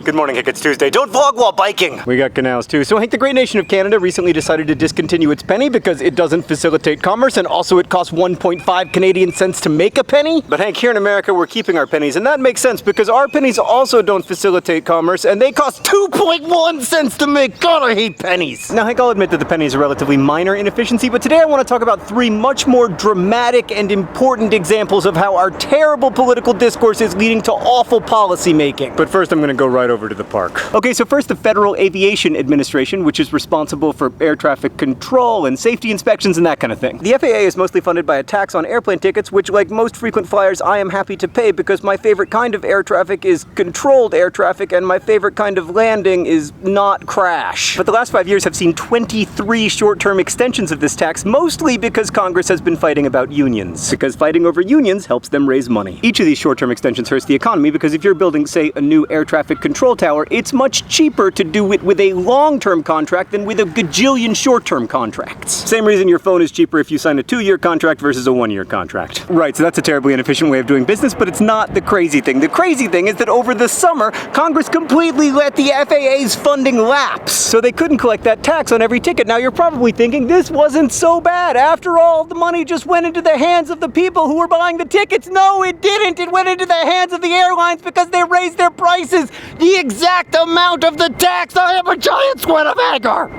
Good morning, Hank. It's Tuesday. Don't vlog while biking. We got canals too. So Hank, the great nation of Canada recently decided to discontinue its penny because it doesn't facilitate commerce, and also it costs 1.5 Canadian cents to make a penny. But Hank, here in America, we're keeping our pennies, and that makes sense because our pennies also don't facilitate commerce, and they cost 2.1 cents to make. God, I hate pennies. Now Hank, I'll admit that the penny is a relatively minor inefficiency, but today I want to talk about three much more dramatic and important examples of how our terrible political discourse is leading to awful policy making. But first I'm going to go right over to the park. Okay, so first the Federal Aviation Administration, which is responsible for air traffic control and safety inspections and that kind of thing. The FAA is mostly funded by a tax on airplane tickets, which, like most frequent flyers, I am happy to pay because my favorite kind of air traffic is controlled air traffic, and my favorite kind of landing is not crash. But the last 5 years have seen 23 short-term extensions of this tax, mostly because Congress has been fighting about unions. Because fighting over unions helps them raise money. Each of these short-term extensions hurts the economy because if you're building, say, a new air traffic control tower, it's much cheaper to do it with a long-term contract than with a gajillion short-term contracts. Same reason your phone is cheaper if you sign a 2-year contract versus a 1-year contract. Right, so that's a terribly inefficient way of doing business, but it's not the crazy thing. The crazy thing is that over the summer, Congress completely let the FAA's funding lapse, so they couldn't collect that tax on every ticket. Now you're probably thinking, this wasn't so bad. After all, the money just went into the hands of the people who were buying the tickets. No, it didn't. It went into the hands of the airlines because they raised their prices the exact amount of the tax. I am a giant squid of anger.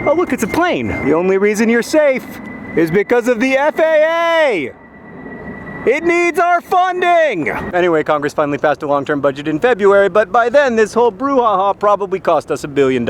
Oh, look, it's a plane. The only reason you're safe is because of the FAA. It needs our funding! Anyway, Congress finally passed a long-term budget in February, but by then this whole brouhaha probably cost us $1 billion.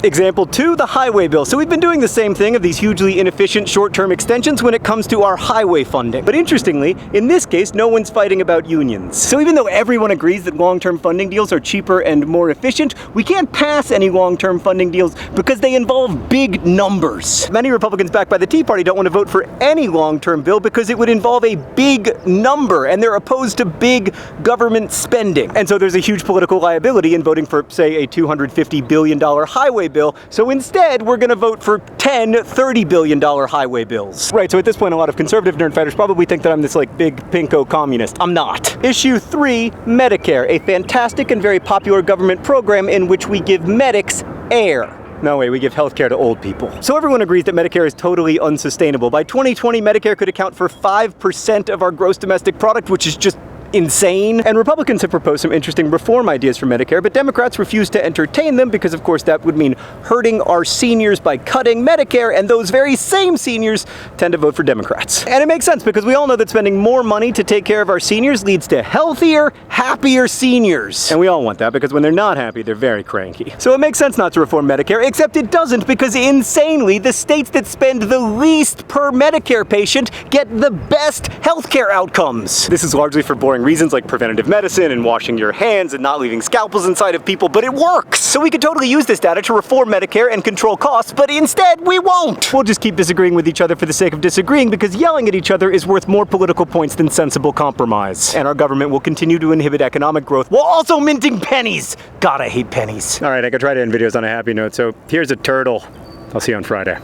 Example 2, the highway bill. So we've been doing the same thing of these hugely inefficient short-term extensions when it comes to our highway funding. But interestingly, in this case, no one's fighting about unions. So even though everyone agrees that long-term funding deals are cheaper and more efficient, we can't pass any long-term funding deals because they involve big numbers. Many Republicans backed by the Tea Party don't want to vote for any long-term bill because it would involve a big number, and they're opposed to big government spending. And so there's a huge political liability in voting for, say, a $250 billion highway bill. So instead, we're going to vote for 10 $30 billion highway bills. Right, so at this point, a lot of conservative nerd fighters probably think that I'm this, like, big pinko communist. I'm not. Issue 3, Medicare, a fantastic and very popular government program in which we give medics air. No way, we give healthcare to old people. So everyone agrees that Medicare is totally unsustainable. By 2020, Medicare could account for 5% of our gross domestic product, which is just insane. And Republicans have proposed some interesting reform ideas for Medicare, but Democrats refuse to entertain them because, of course, that would mean hurting our seniors by cutting Medicare, and those very same seniors tend to vote for Democrats. And it makes sense because we all know that spending more money to take care of our seniors leads to healthier, happier seniors. And we all want that because when they're not happy, they're very cranky. So it makes sense not to reform Medicare, except it doesn't because, insanely, the states that spend the least per Medicare patient get the best healthcare outcomes. This is largely for boring reasons like preventative medicine and washing your hands and not leaving scalpels inside of people, but it works! So we could totally use this data to reform Medicare and control costs, but instead we won't! We'll just keep disagreeing with each other for the sake of disagreeing because yelling at each other is worth more political points than sensible compromise. And our government will continue to inhibit economic growth while also minting pennies! God, I hate pennies. Alright, I could try to end videos on a happy note, so here's a turtle. I'll see you on Friday.